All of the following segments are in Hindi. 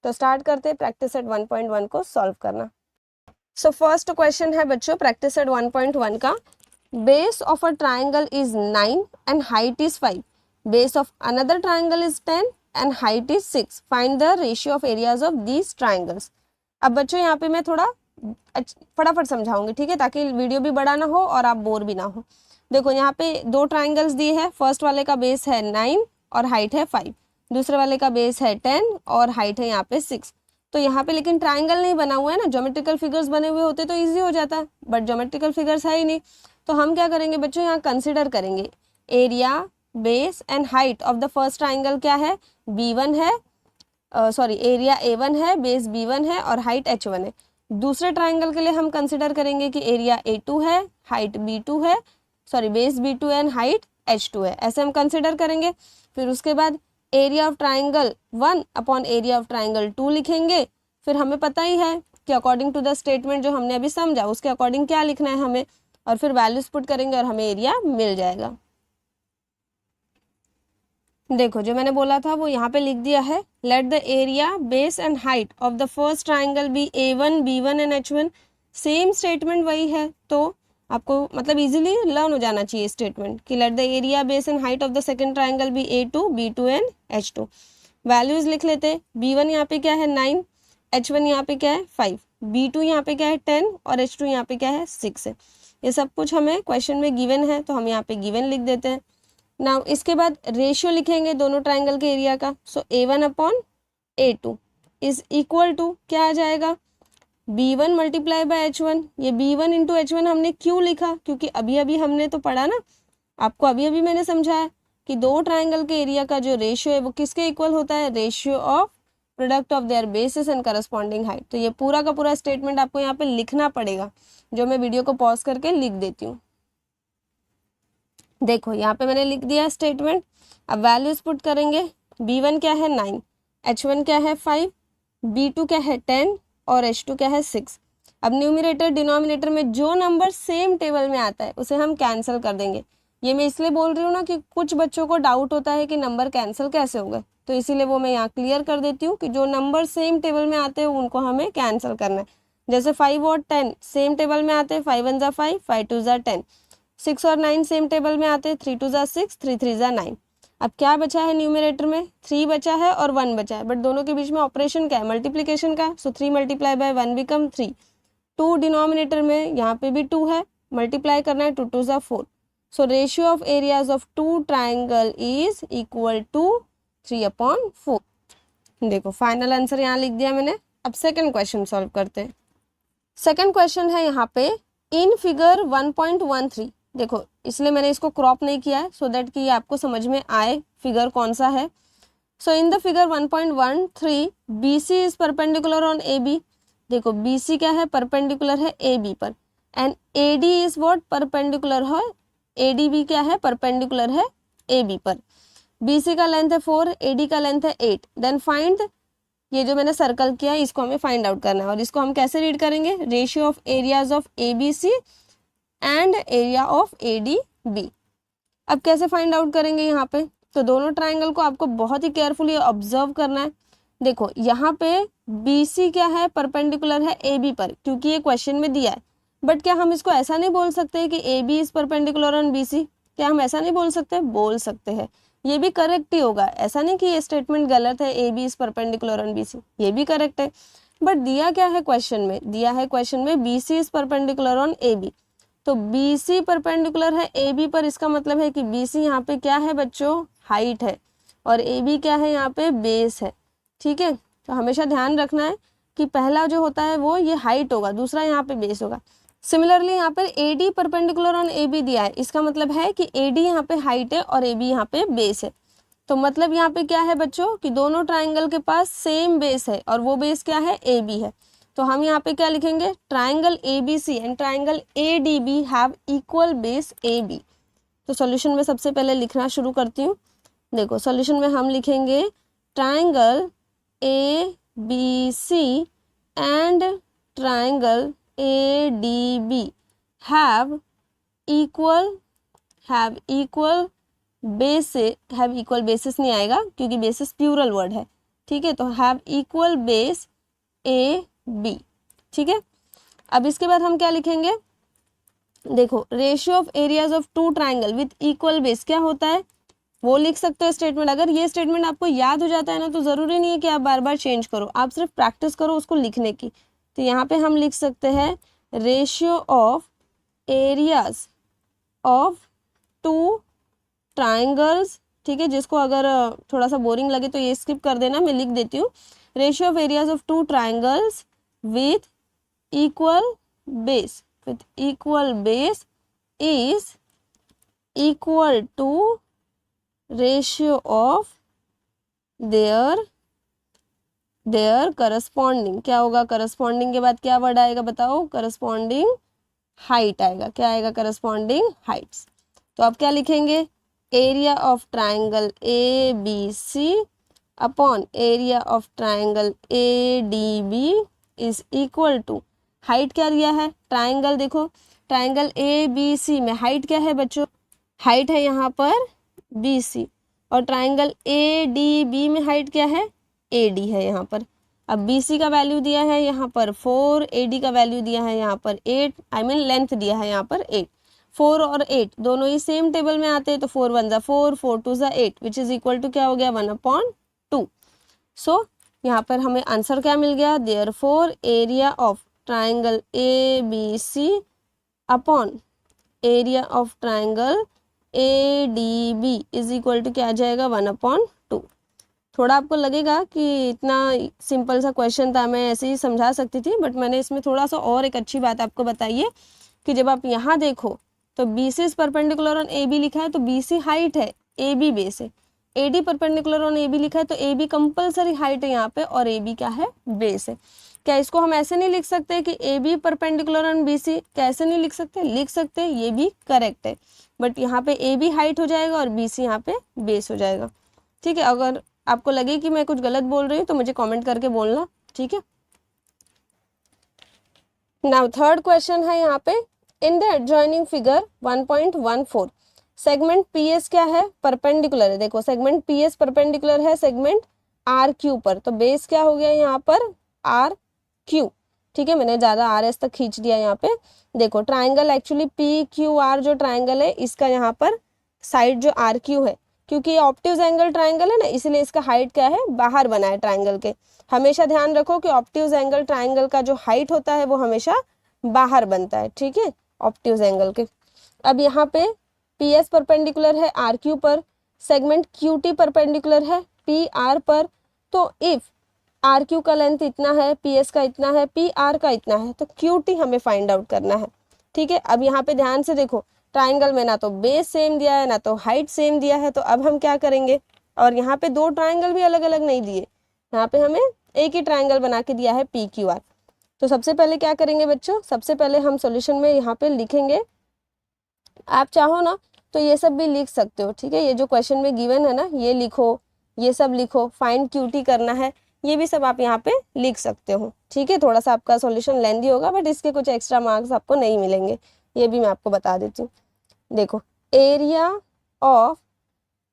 तो स्टार्ट करते हैं प्रैक्टिस सेट 1.1 को सॉल्व करना। सो फर्स्ट क्वेश्चन है बच्चों प्रैक्टिस सेट 1.1 का, base of a triangle is 9 and height is 5, base of another triangle is 10 and height is 6, find the ratio of areas of these triangles. अब बच्चों यहाँ पे मैं थोड़ा फटाफट समझाऊंगी, ठीक है, ताकि वीडियो भी बड़ा ना हो और आप बोर भी ना हो। देखो यहाँ पे दो ट्राइंगल्स दिए हैं, फर्स्ट वाले का बेस है 9 और हाइट है 5, दूसरे वाले का बेस है 10 और हाइट है यहाँ पे 6। तो यहाँ पे लेकिन ट्राइंगल नहीं बना हुआ है ना, ज्योमेट्रिकल फिगर्स बने हुए होते तो इजी हो जाता, बट ज्योमेट्रिकल फिगर्स है ही नहीं। तो हम क्या करेंगे बच्चों, यहाँ कंसिडर करेंगे area, base and height of the first triangle क्या है, B1 है, सॉरी एरिया A1 है, बेस B1 है और हाइट H1 है। दूसरे ट्राइंगल के लिए हम कंसिडर करेंगे कि एरिया A2 है, हाइट B2 है, sorry base B2 and height H2 है, ऐसे हम कंसिडर करेंगे। फिर उसके बाद area of triangle 1 upon area of triangle 2 लिखेंगे। फिर हमें पता ही है कि अकॉर्डिंग टू द स्टेटमेंट जो हमने अभी समझा उसके अकॉर्डिंग क्या लिखना है हमें, और फिर वैल्यूज पुट करेंगे और हमें एरिया मिल जाएगा। देखो जो मैंने बोला था वो यहाँ पे लिख दिया है, let the area, base and height of the first triangle be A1, B1 and H1। Same statement वही है, तो आपको मतलब इजीली लर्न हो जाना चाहिए स्टेटमेंट कि let the area, base and height of the second triangle be A2, B2 and H2। Values लिख लेते, B1 यहाँ पे क्या है 9, H1 यहाँ पे क्या है 5, B2 यहाँ पे क्या है 10 और H2 यहाँ पे क्या है 6 है। ये सब कुछ हमें क्वेश्चन में गिवन है तो हम यहाँ पे गिवन लिख देते हैं। नाउ इसके बाद रेशियो लिखेंगे दोनों ट्राइंगल के एरिया का। So A1 upon A2 is equal to क्या आ जाएगा, B1 मल्टीप्लाई बाय H1। ये B1 इंटू H1 हमने क्यों लिखा, क्योंकि अभी अभी हमने तो पढ़ा ना, आपको अभी अभी मैंने समझाया कि दो ट्राइंगल के एरिया का जो रेशियो है वो किसके इक्वल होता है, ratio of product of their basis and corresponding height. तो ये पूरा का पूरा स्टेटमेंट आपको यहाँ पे लिखना पड़ेगा, जो मैं वीडियो को पॉज करके लिख देती हूँ। देखो यहाँ पे मैंने लिख दिया स्टेटमेंट। अब वैल्यूज पुट करेंगे, B1 क्या है 9, H1 क्या है 5, B2 क्या है 10 और H2 क्या है 6। अब न्यूमरेटर डिनोमिनेटर में जो नंबर सेम टेबल में आता है उसे हम कैंसिल कर देंगे। ये मैं इसलिए बोल रही हूँ ना कि कुछ बच्चों को डाउट होता है कि नंबर कैंसिल कैसे होगा, तो इसीलिए वो मैं यहाँ क्लियर कर देती हूँ कि जो नंबर सेम टेबल में आते हैं उनको हमें कैंसिल करना है। जैसे 5 और 10 सेम टेबल में आते हैं, 5 1 ज़ा 5, 5 2 ज़ा 10। 6 और 9 सेम टेबल में आते हैं, 3 2 ज़ा 6, 3 3 ज़ा 9। अब क्या बचा है न्यूमरेटर में, 3 बचा है और 1 बचा है, बट दोनों के बीच में ऑपरेशन क्या है, मल्टीप्लिकेशन का। सो 3 मल्टीप्लाई बाय 1 बिकम 3। 2 डिनोमिनेटर में यहाँ पे भी 2 है, मल्टीप्लाई करना है, 2 2 ज़ा 4। So ratio of areas of two triangle is equal to 3 upon 4। देखो फाइनल आंसर यहाँ लिख दिया मैंने। अब सेकेंड क्वेश्चन सॉल्व करते हैं। सेकेंड क्वेश्चन है यहाँ पे इन फिगर 1.13। देखो इसलिए मैंने इसको क्रॉप नहीं किया है, सो दैट कि ये आपको समझ में आए फिगर कौन सा है। So in the figure 1.13 BC is perpendicular on AB। देखो BC क्या है, परपेंडिकुलर है AB पर, and AD is what, perpendicular है, ADB क्या है, परपेंडिकुलर है AB पर। BC का लेंथ है 4, AD का लेंथ है 8। देन फाइंड, ये जो मैंने सर्कल किया है इसको हमें फाइंड आउट करना है, और इसको हम कैसे रीड करेंगे, ratio of areas of ABC and area of ADB। अब कैसे फाइंड आउट करेंगे यहाँ पे, तो दोनों ट्राइंगल को आपको बहुत ही केयरफुली ऑब्जर्व करना है। देखो यहाँ पे BC क्या है, परपेंडिकुलर है AB पर, क्योंकि ये क्वेश्चन में दिया है। बट क्या हम इसको ऐसा नहीं बोल सकते कि AB is perpendicular on BC, क्या हम ऐसा नहीं बोल सकते, बोल सकते हैं, ये भी करेक्ट ही होगा। ऐसा नहीं कि ये स्टेटमेंट गलत है, AB is perpendicular on BC, ये भी करेक्ट है। बट दिया क्या है क्वेश्चन में, दिया है क्वेश्चन में BC is perpendicular on AB। तो BC परपेंडिकुलर है AB पर, इसका मतलब है कि BC यहाँ पे क्या है बच्चों, हाइट है, और AB क्या है यहाँ पे, बेस है। ठीक है, तो हमेशा ध्यान रखना है कि पहला जो होता है वो ये हाइट होगा, दूसरा यहाँ पे बेस होगा। सिमिलरली यहाँ पर AD परपेंडिकुलर ऑन AB दिया है, इसका मतलब है कि AD यहाँ पे हाइट है और AB यहाँ पे बेस है। तो मतलब यहाँ पे क्या है बच्चों कि दोनों ट्राइंगल के पास सेम बेस है, और वो बेस क्या है, AB है। तो हम यहाँ पे क्या लिखेंगे, triangle ABC and triangle ADB have equal base AB। तो सॉल्यूशन में सबसे पहले लिखना शुरू करती हूँ। देखो सॉल्यूशन में हम लिखेंगे triangle ABC and triangle ADB have equal basis, have equal basis नहीं आएगा क्योंकि बेसिस प्लूरल वर्ड है। ठीक है, तो have equal base A B. ठीक है, अब इसके बाद हम क्या लिखेंगे, देखो ratio of areas of two triangle with equal base क्या होता है, वो लिख सकते हो स्टेटमेंट। अगर ये स्टेटमेंट आपको याद हो जाता है ना, तो ज़रूरी नहीं है कि आप बार बार चेंज करो, आप सिर्फ प्रैक्टिस करो उसको लिखने की। तो यहाँ पे हम लिख सकते हैं ratio of areas of two triangles. ठीक है, जिसको अगर थोड़ा सा बोरिंग लगे तो ये स्किप कर देना, मैं लिख देती हूँ। Ratio of areas of two triangles with equal base, with equal base is equal to ratio of their corresponding. क्या होगा, करस्पॉन्डिंग के बाद क्या वर्ड आएगा बताओ, करस्पॉन्डिंग हाइट आएगा। क्या आएगा, करस्पॉन्डिंग हाइट्स। तो आप क्या लिखेंगे, area of triangle A B C upon area of triangle A D B is equal to, height क्या दिया है, ट्राइंगल देखो, ट्राइंगल ए बी सी में हाइट क्या है बच्चों, हाइट है यहाँ पर बी सी, और ट्राइंगल ए डी बी में हाइट क्या है, ए डी है यहाँ पर। अब बी सी का वैल्यू दिया है यहाँ पर 4, ए डी का वैल्यू दिया है यहाँ पर 8, आई मीन लेंथ दिया है यहाँ पर 8। 4 और 8 दोनों ही सेम टेबल में आते हैं, तो 4 1 ज़ा 4, 4 2 ज़ा 8 विच इज इक्वल टू क्या हो गया, 1/2। सो यहाँ पर हमें आंसर क्या मिल गया, therefore area of triangle A B C upon area of triangle A D B is equal to क्या आ जाएगा, 1/2। थोड़ा आपको लगेगा कि इतना सिंपल सा क्वेश्चन था, मैं ऐसे ही समझा सकती थी, बट मैंने इसमें थोड़ा सा और एक अच्छी बात आपको बताई है कि जब आप यहाँ देखो तो B C is perpendicular on A B लिखा है, तो बी सी हाइट है, ए बी बेस है। A D perpendicular on A B लिखा है, तो ए बी कंपल्सरी हाइट है यहाँ पे, और ए बी क्या है, बेस है। क्या इसको हम ऐसे नहीं लिख सकते कि A B perpendicular on B C, कैसे नहीं लिख सकते, लिख सकते, ये भी करेक्ट है, बट यहाँ पे ए बी हाइट हो जाएगा और बी सी यहाँ पे बेस हो जाएगा। ठीक है, अगर आपको लगे कि मैं कुछ गलत बोल रही हूँ तो मुझे कमेंट करके बोलना। ठीक है, नाउ थर्ड क्वेश्चन है यहाँ पे, इन the adjoining figure 1.14 segment P S क्या है, परपेंडिकुलर है। देखो सेगमेंट पी एस परपेंडिकुलर है सेगमेंट आर क्यू पर, तो बेस क्या हो गया यहाँ पर, आर क्यू। ठीक है, मैंने ज़्यादा आर एस तक खींच दिया यहाँ पे। देखो triangle actually P Q are जो ट्राइंगल है, इसका यहाँ पर साइड जो आर क्यू है, क्योंकि ये ऑब्ट्यूज एंगल ट्राइंगल है ना, इसलिए इसका हाइट क्या है, बाहर बना है ट्राइंगल के। हमेशा ध्यान रखो कि ऑब्ट्यूज एंगल ट्राइंगल का जो हाइट होता है वो हमेशा बाहर बनता है। ठीक है, ऑब्ट्यूज एंगल के। अब यहाँ पे पी एस परपेंडिकुलर है आर क्यू पर, सेगमेंट क्यू टी परपेंडिकुलर है पी आर पर। तो इफ आर क्यू का लेंथ इतना है, पी एस का इतना है, पी आर का इतना है, तो क्यू टी हमें फाइंड आउट करना है। ठीक है, अब यहाँ पे ध्यान से देखो, ट्राइंगल में ना तो बेस सेम दिया है ना तो हाइट सेम दिया है, तो अब हम क्या करेंगे, और यहाँ पे दो ट्राइंगल भी अलग अलग नहीं दिए, यहाँ पे हमें एक ही ट्राइंगल बना के दिया है पी क्यू आर। तो सबसे पहले क्या करेंगे बच्चों, सबसे पहले हम सॉल्यूशन में यहाँ पे लिखेंगे, आप चाहो ना तो ये सब भी लिख सकते हो। ठीक है, ये जो क्वेश्चन में गिवन है ना, ये लिखो, ये सब लिखो, फाइंड क्यूटी करना है, ये भी सब आप यहाँ पे लिख सकते हो। ठीक है, थोड़ा सा आपका सॉल्यूशन लेंदी होगा, बट इसके कुछ एक्स्ट्रा मार्क्स आपको नहीं मिलेंगे, ये भी मैं आपको बता देती हूँ। देखो area of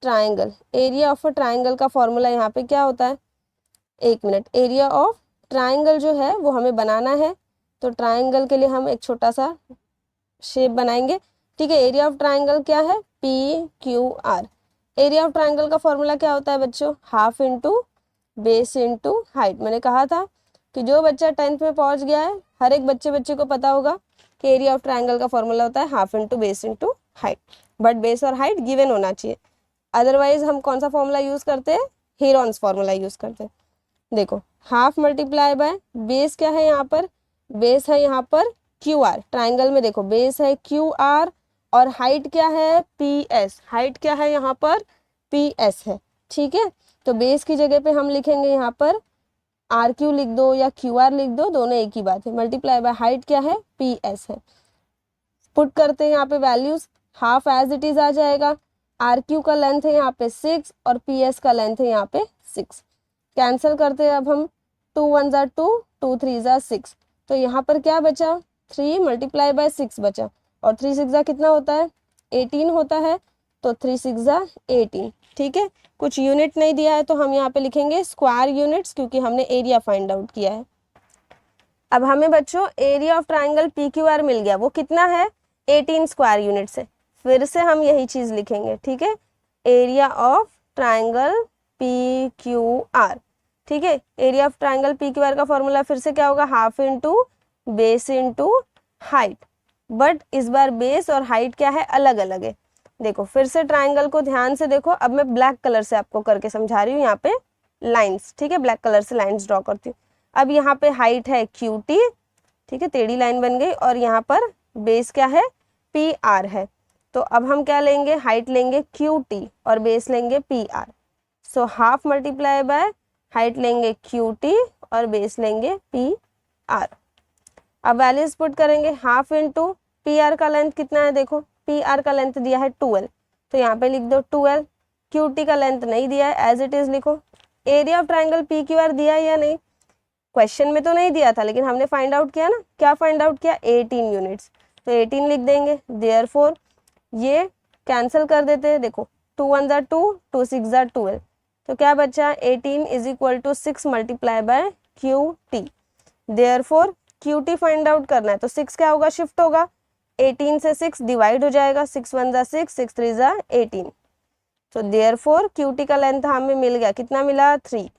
triangle, area of a triangle का फॉर्मूला यहाँ पे क्या होता है, एक मिनट, एरिया ऑफ ट्राइंगल जो है वो हमें बनाना है, तो ट्राइंगल के लिए हम एक छोटा सा शेप बनाएंगे। ठीक है, एरिया ऑफ ट्राइंगल क्या है, P Q are. Area of triangle का फॉर्मूला क्या होता है बच्चों, half into base into height. मैंने कहा था कि जो बच्चा 10th में पहुंच गया है, हर एक बच्चे को पता होगा कि एरिया ऑफ ट्राइंगल का फॉर्मूला होता है half into base into height, but base और हाइट गिवन होना चाहिए। अदरवाइज हम कौन सा फॉर्मूला यूज करते हैं, हेरॉन्स फॉर्मूला यूज करते हैं। देखो हाफ मल्टीप्लाई बाय बेस क्या है यहाँ पर, बेस है यहाँ पर क्यू आर, ट्राइंगल में देखो बेस है क्यू आर और हाइट क्या है, पी एस, हाइट क्या है यहाँ पर, पी एस है। ठीक है, तो बेस की जगह पे हम लिखेंगे यहाँ पर आर क्यू लिख दो या क्यू आर लिख दो, दोनों एक ही बात है, मल्टीप्लाई बाय हाइट क्या है, पी एस है। पुट करते हैं यहाँ पे values, half as it is आ जाएगा, आर क्यू का लेंथ है यहाँ पे 6 और पी एस का लेंथ है यहाँ पे 6। कैंसिल करते हैं अब हम, 2 1 ज़ा 2, 2 3 ज़ा 6, तो यहाँ पर क्या बचा, 3 मल्टीप्लाई बाय 6 बचा, और 3 6 ज़ा कितना होता है, 18 होता है। तो 3 6 जा 18। ठीक है, कुछ यूनिट नहीं दिया है तो हम यहाँ पे लिखेंगे स्क्वायर यूनिट्स, क्योंकि हमने एरिया फाइंड आउट किया है। अब हमें बच्चों area of triangle P Q R मिल गया, वो कितना है 18 स्क्वायर यूनिट से। फिर से हम यही चीज लिखेंगे, ठीक है, area of triangle P Q are. ठीक है, area of triangle P Q are का फॉर्मूला फिर से क्या होगा, half into base into height. But इस बार बेस और हाइट क्या है, अलग अलग है। देखो फिर से ट्राइंगल को ध्यान से देखो, अब मैं ब्लैक कलर से आपको करके समझा रही हूँ, यहाँ पे लाइंस, ठीक है, ब्लैक कलर से लाइंस ड्रॉ करती हूँ। अब यहाँ पे हाइट है क्यू टी, ठीक है, टेढ़ी लाइन बन गई, और यहाँ पर बेस क्या है, पी आर है। तो अब हम क्या लेंगे, हाइट लेंगे क्यू टी और बेस लेंगे P R. So half multiply by height लेंगे क्यू टी और बेस लेंगे पी आर। अब वैल्यूज पुट करेंगे, हाफ इंटू पी आर का लेंथ कितना है, देखो पी आर का लेंथ दिया है 12, तो यहाँ पे लिख दो 12। क्यू टी का लेंथ नहीं दिया है, एज इट इज लिखो। Area of triangle P Q are दिया है या नहीं, क्वेश्चन में तो नहीं दिया था, लेकिन हमने फाइंड आउट किया ना, क्या फाइंड आउट किया, 18 यूनिट्स, तो 18 लिख देंगे। देयरफॉर ये कैंसिल कर देते हैं, देखो 2 1 जा 2, 2 6 जा 12, तो क्या बचा 18 is equal to 6 multiply by Q T. Therefore Q T find out करना है, तो 6 क्या होगा, शिफ्ट होगा, 18 से 6 डिवाइड हो जाएगा, 6 1 जा 6, 6 3 जा 18। तो देयरफॉर क्यू टी का लेंथ हमें मिल गया, कितना मिला, 3।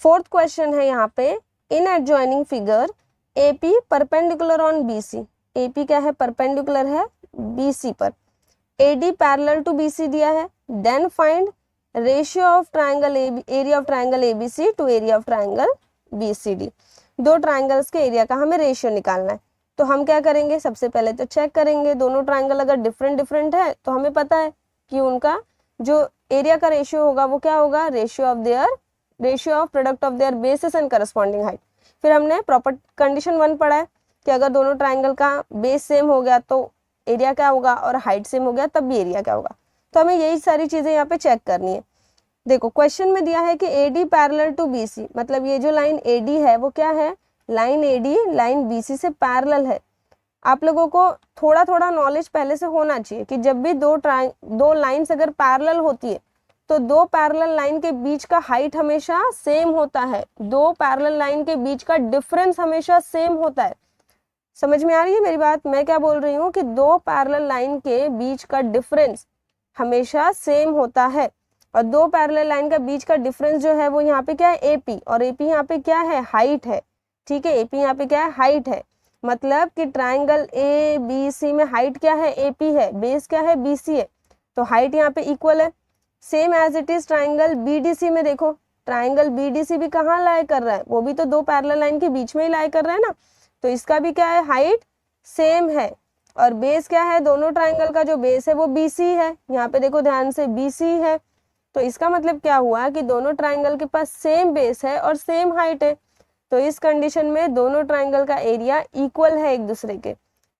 फोर्थ क्वेश्चन है यहाँ पे, in adjoining figure AP perpendicular on BC। AP क्या है, परपेंडिकुलर है BC पर। AD पैरेलल टू BC दिया है। Then find ratio of triangle area of triangle ABC to area of triangle BCD। दो ट्राइंगल्स के एरिया का हमें रेशियो निकालना है। तो हम क्या करेंगे, सबसे पहले तो चेक करेंगे, दोनों ट्राइंगल अगर डिफरेंट डिफरेंट है तो हमें पता है कि उनका जो एरिया का रेशियो होगा वो क्या होगा, ratio of product of their basis and corresponding height. फिर हमने प्रॉपर कंडीशन 1 पढ़ा है कि अगर दोनों ट्राइंगल का बेस सेम हो गया तो एरिया क्या होगा, और हाइट सेम हो गया तब भी एरिया क्या होगा। तो हमें यही सारी चीजें यहाँ पे चेक करनी है। देखो क्वेश्चन में दिया है कि AD पैरेलल टू BC, मतलब ये जो लाइन AD है वो क्या है, लाइन AD लाइन BC से पैरेलल है। आप लोगों को थोड़ा थोड़ा नॉलेज पहले से होना चाहिए कि जब भी दो लाइंस अगर पैरेलल होती है तो दो पैरेलल लाइन के बीच का हाइट हमेशा सेम होता है, दो पैरेलल लाइन के बीच का डिफरेंस हमेशा सेम होता है। समझ में आ रही है मेरी बात, मैं क्या बोल रही हूँ कि दो पैरेलल लाइन के बीच का डिफरेंस हमेशा सेम होता है, और दो पैरेलल लाइन का बीच का डिफरेंस जो है वो यहाँ पे क्या है, AP, और AP यहाँ पे क्या है, हाइट है। ठीक है, AP यहाँ पे क्या है, हाइट है। मतलब कि ट्राइंगल ABC में हाइट क्या है, AP है, बेस क्या है, BC है, तो हाइट यहाँ पे इक्वल है। Same as it is triangle BDC में देखो, ट्राइंगल BDC भी कहाँ लाई कर रहा है, वो भी तो दो पैरेलल लाइन के बीच में ही लाई कर रहा है ना, तो इसका भी क्या है, हाइट सेम है। और बेस क्या है, दोनों ट्राइंगल का जो बेस है वो BC है, यहाँ पे देखो ध्यान से BC है। तो इसका मतलब क्या हुआ कि दोनों ट्राइंगल के पास सेम बेस है और सेम हाइट है। तो इस कंडीशन में दोनों ट्राइंगल का एरिया इक्वल है एक दूसरे के।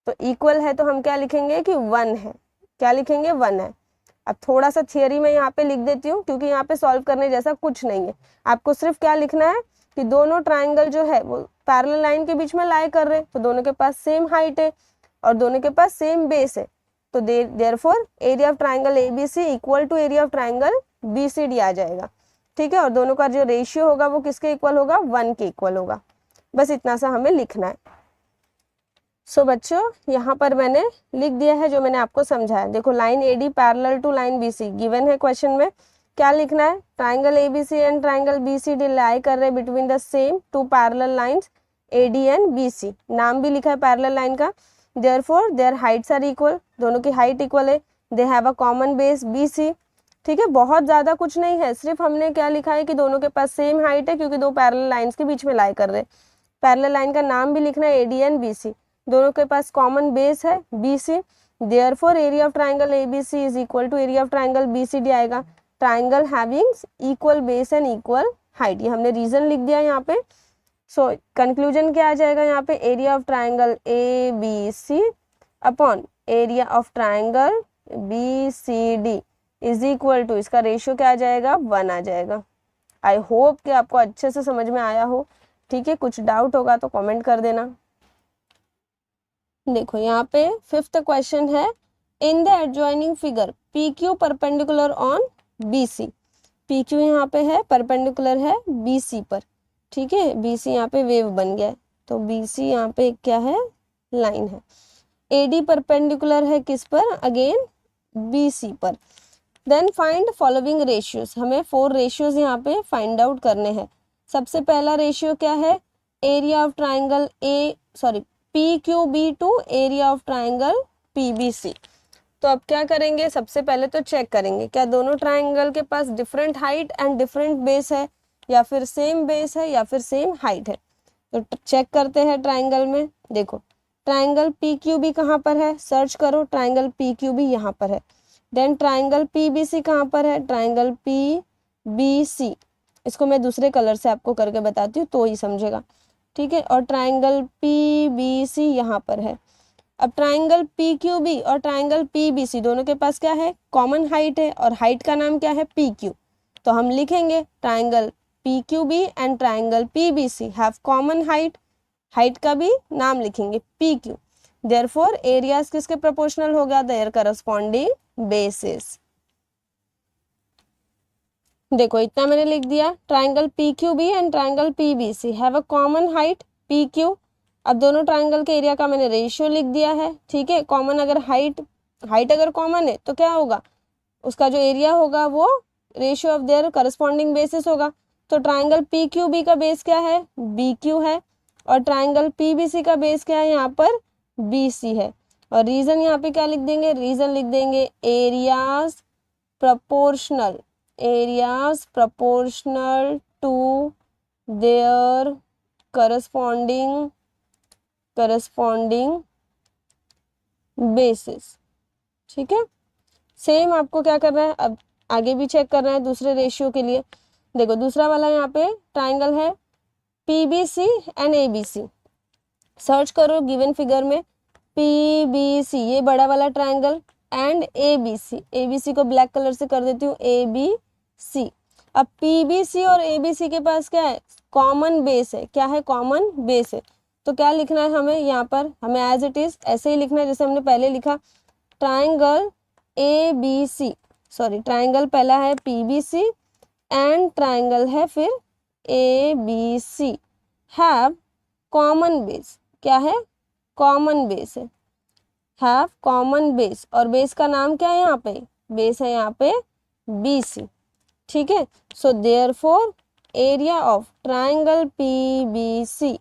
तो इक्वल है तो हम क्या लिखेंगे कि 1 है, क्या लिखेंगे, 1 है। अब थोड़ा सा थियरी में यहाँ पे लिख देती हूँ, क्योंकि यहाँ पे सॉल्व करने जैसा कुछ नहीं है। आपको सिर्फ क्या लिखना है कि दोनों ट्राइंगल जो है वो पैरेलल लाइन के बीच में लाई कर रहे हैं, तो दोनों के पास सेम हाइट है और दोनों के पास सेम बेस है। तो therefore area of triangle ABC equal to area of triangle BCD आ जाएगा। ठीक है, और दोनों का जो रेशियो होगा वो किसके इक्वल होगा, 1 के इक्वल होगा। बस इतना सा हमें लिखना है। सो बच्चों यहाँ पर मैंने लिख दिया है जो मैंने आपको समझाया। देखो line AD parallel to line BC given है क्वेश्चन में, क्या लिखना है, triangle ABC and triangle BCD lie कर रहे between the same two parallel lines AD and BC। नाम भी लिखा है पैरेलल लाइन का। Therefore their heights are equal, दोनों की हाइट इक्वल है। They have a common base BC। ठीक है, बहुत ज्यादा कुछ नहीं है, सिर्फ हमने क्या लिखा है कि दोनों के पास सेम हाइट है, क्योंकि दो पैरेलल लाइंस के बीच में लाई कर रहे। पैरेलल लाइन का नाम भी लिखना है AD एंड BC, दोनों के पास कॉमन बेस है BC। Therefore area of triangle ABC is equal to area of triangle BCD आएगा। Triangle having equal base and equal height, ये हमने रीजन लिख दिया यहाँ पे। सो कंक्लूजन क्या आ जाएगा यहाँ पे, area of triangle ABC upon area of triangle BCD is equal to, इसका रेशियो क्या आ जाएगा, 1 आ जाएगा। आई होप कि आपको अच्छे से समझ में आया हो। ठीक है, कुछ डाउट होगा तो कमेंट कर देना। देखो यहाँ पे 5th क्वेश्चन है, in the adjoining figure P Q perpendicular on B C, P Q यहाँ पे है, परपेंडिकुलर है बी सी पर, ठीक है, बी सी यहाँ पे वेव बन गया है, तो बी सी यहाँ पे क्या है, लाइन है। ए डी परपेंडिकुलर है किस पर, अगेन बी सी पर। देन फाइंड फॉलोइंग रेशियोज, हमें 4 रेशियोज यहाँ पे फाइंड आउट करने हैं। सबसे पहला रेशियो क्या है, area of triangle P Q B to area of triangle P B C. तो अब क्या करेंगे, सबसे पहले तो चेक करेंगे क्या दोनों ट्राइंगल के पास different height and different base है, या फिर सेम बेस है, या फिर सेम हाइट है। तो चेक करते हैं ट्राइंगल में। देखो ट्राइंगल पी क्यू बी कहाँ पर है, सर्च करो, ट्राइंगल पी क्यू बी यहाँ पर है। Then triangle P B C कहाँ पर है, ट्राइंगल पी बी सी, इसको मैं दूसरे कलर से आपको करके बताती हूँ तो ही समझेगा, ठीक है। और ट्राइंगल पी बी सी यहाँ पर है। अब ट्राइंगल पी क्यू बी और ट्राइंगल पी बी सी दोनों के पास क्या है, कॉमन हाइट है, और हाइट का नाम क्या है, पी क्यू। तो हम लिखेंगे triangle P Q B and triangle P B C have common height, height का भी नाम लिखेंगे पी क्यू। देयरफॉर एरियाज किसके प्रोपोर्शनल होगा, देयर करस्पॉन्डिंग बेसिस। देखो इतना मैंने लिख दिया, triangle P Q B and triangle P B C have a common height P Q. अब दोनों ट्राइंगल के एरिया का मैंने रेशियो लिख दिया है, ठीक है। कॉमन अगर हाइट अगर कॉमन है तो क्या होगा, उसका जो एरिया होगा वो ratio of their corresponding basis होगा। तो ट्राइंगल पी क्यू बी का बेस क्या है, बी क्यू है, और ट्राइंगल पी बी सी का बेस क्या है, यहाँ पर बी सी है। और रीजन यहाँ पे क्या लिख देंगे, रीजन लिख देंगे areas proportional, areas proportional to their corresponding basis, ठीक है। सेम आपको क्या करना है, अब आगे भी चेक करना है दूसरे रेशियो के लिए। देखो दूसरा वाला यहाँ पे ट्राइंगल है P B C and A B C, search करो गिवन फिगर में पी बी सी, ये बड़ा वाला triangle, and A B C को ब्लैक कलर से कर देती हूँ ए बी सी। अब पी बी सी और ए बी सी के पास क्या है, कॉमन बेस है, क्या है, कॉमन बेस है। तो क्या लिखना है हमें, यहाँ पर हमें एज इट इज ऐसे ही लिखना है जैसे हमने पहले लिखा, triangle A B C, sorry triangle पहला है P B C and triangle है फिर A B C, have common base, क्या है, कॉमन बेस है, हैव कॉमन बेस, और बेस का नाम क्या है, यहाँ पे बेस है यहाँ पे बी सी, ठीक है। So therefore area of triangle P B C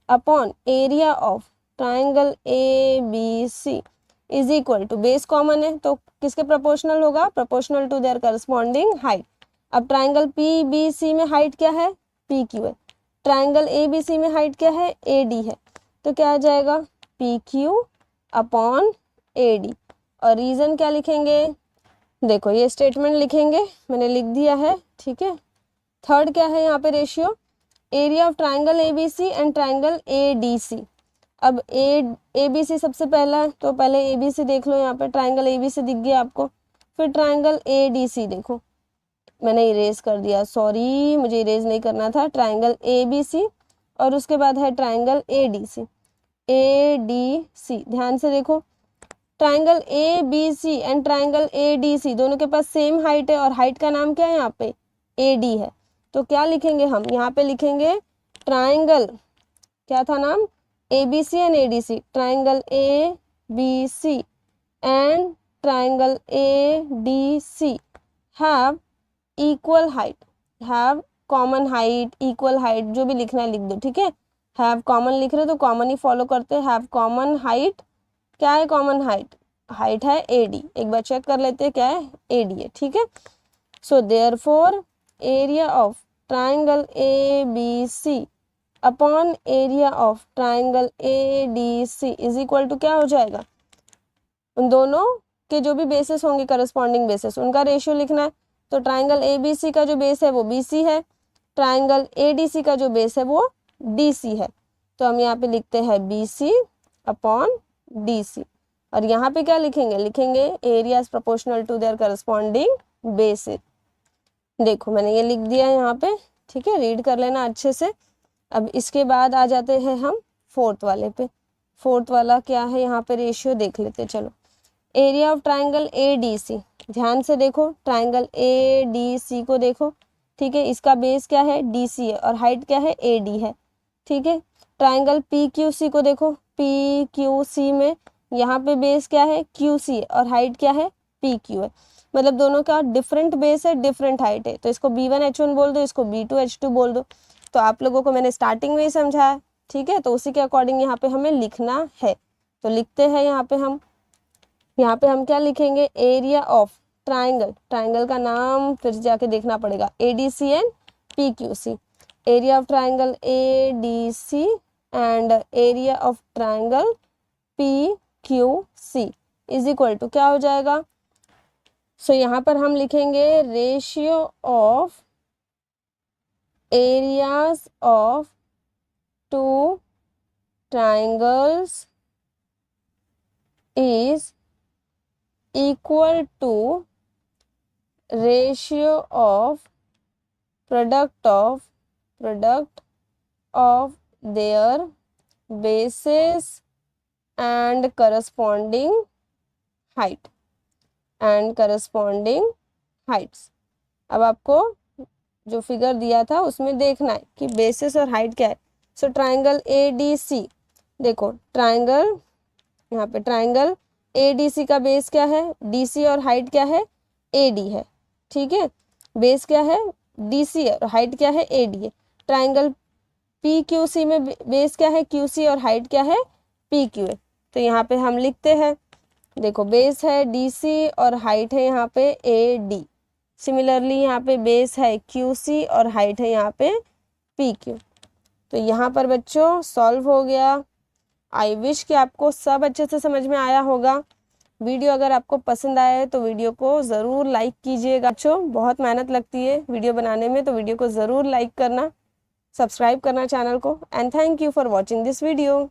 upon area of triangle A B C is equal to, base common है तो किसके प्रोपोर्शनल होगा, proportional to their corresponding height. अब ट्राइंगल पी बी सी में हाइट क्या है, पी क्यू है, ट्राइंगल ए बी सी में हाइट क्या है, ए डी है, तो क्या आ जाएगा P Q upon A D. और रीजन क्या लिखेंगे, देखो ये स्टेटमेंट लिखेंगे, मैंने लिख दिया है, ठीक है। थर्ड क्या है यहाँ पे ratio, area of triangle A B C and triangle A D C. अब ए बी सी सबसे पहला है, तो पहले ए बी सी देख लो, यहाँ पे ट्राइंगल ए बी सी दिख गया आपको, फिर ट्राइंगल ए डी सी देखो, मैंने इरेज कर दिया, सॉरी मुझे इरेज नहीं करना था, ट्राइंगल ए बी सी और उसके बाद है triangle A D C, A D C, ध्यान से देखो triangle A B C and triangle A D C दोनों के पास सेम हाइट है, और हाइट का नाम क्या है यहाँ पे, ए डी है। तो क्या लिखेंगे हम, यहाँ पे लिखेंगे ट्राइंगल, क्या था नाम, A B C and A D C, triangle A B C and triangle A D C have equal height, have common height, equal height, जो भी लिखना है लिख दो, ठीक है। हैव कॉमन लिख रहे तो कॉमन ही फॉलो करते हैं, हैव कॉमन हाइट, क्या है कॉमन हाइट, हाइट है ए डी, एक बार चेक कर लेते हैं क्या है, ए डी है, ठीक है। So therefore area of triangle A B C upon area of triangle A D C is equal to क्या हो जाएगा, उन दोनों के जो भी बेसिस होंगे करस्पॉन्डिंग बेसिस उनका रेशियो लिखना है। तो ट्राइंगल ए बी सी का जो बेस है वो बी सी है, ट्राइंगल ए डी सी का जो बेस है वो डी सी है, तो हम यहाँ पे लिखते हैं B C upon D C. और यहाँ पे क्या लिखेंगे, लिखेंगे area is proportional to their corresponding bases. देखो मैंने ये लिख दिया यहाँ पे, ठीक है, रीड कर लेना अच्छे से। अब इसके बाद आ जाते हैं हम फोर्थ वाले पे। फोर्थ वाला क्या है यहाँ पे रेशियो देख लेते, चलो area of triangle A D C, ध्यान से देखो ट्राइंगल ए डी सी को देखो, ठीक है। इसका बेस क्या है, डी सी है और हाइट क्या है, ए डी है, ठीक है। ट्राइंगल पी क्यू सी को देखो, पी क्यू सी में यहाँ पे बेस क्या है, क्यू सी है और हाइट क्या है, पी क्यू है। मतलब दोनों का डिफरेंट बेस है, डिफरेंट हाइट है, तो इसको B1H1 बोल दो, इसको B2H2 बोल दो। तो आप लोगों को मैंने स्टार्टिंग में ही समझाया, ठीक है। तो उसी के अकॉर्डिंग यहाँ पे हमें लिखना है, तो लिखते हैं यहाँ पे हम क्या लिखेंगे, एरिया ऑफ ट्राइंगल, ट्राइंगल का नाम फिर जाके देखना पड़ेगा, ADC and PQC, area of triangle ADC and area of triangle PQC is equal to क्या हो जाएगा। सो यहाँ पर हम लिखेंगे ratio of areas of two triangles is equal to ratio of product of their bases and corresponding height and corresponding heights। अब आपको जो फिगर दिया था उसमें देखना है कि बेसिस और हाइट क्या है। सो ट्राइंगल ADC, देखो ट्राइंगल, यहाँ पे ट्राइंगल ADC का बेस क्या है, DC और हाइट क्या है, AD है, ठीक है। बेस क्या है, DC है और हाइट क्या है, AD है। ट्राइंगल PQC में बेस क्या है, QC और हाइट क्या है, PQ है। तो यहाँ पे हम लिखते हैं, देखो बेस है DC और हाइट है यहाँ पे AD। सिमिलरली यहाँ पे बेस है QC और हाइट है यहाँ पे PQ। तो यहाँ पर बच्चों सॉल्व हो गया। आई विश कि आपको सब अच्छे से समझ में आया होगा। वीडियो अगर आपको पसंद आया है तो वीडियो को ज़रूर लाइक कीजिएगा। बच्चों बहुत मेहनत लगती है वीडियो बनाने में, तो वीडियो को ज़रूर लाइक करना, सब्सक्राइब करना चैनल को। And thank you for watching this video.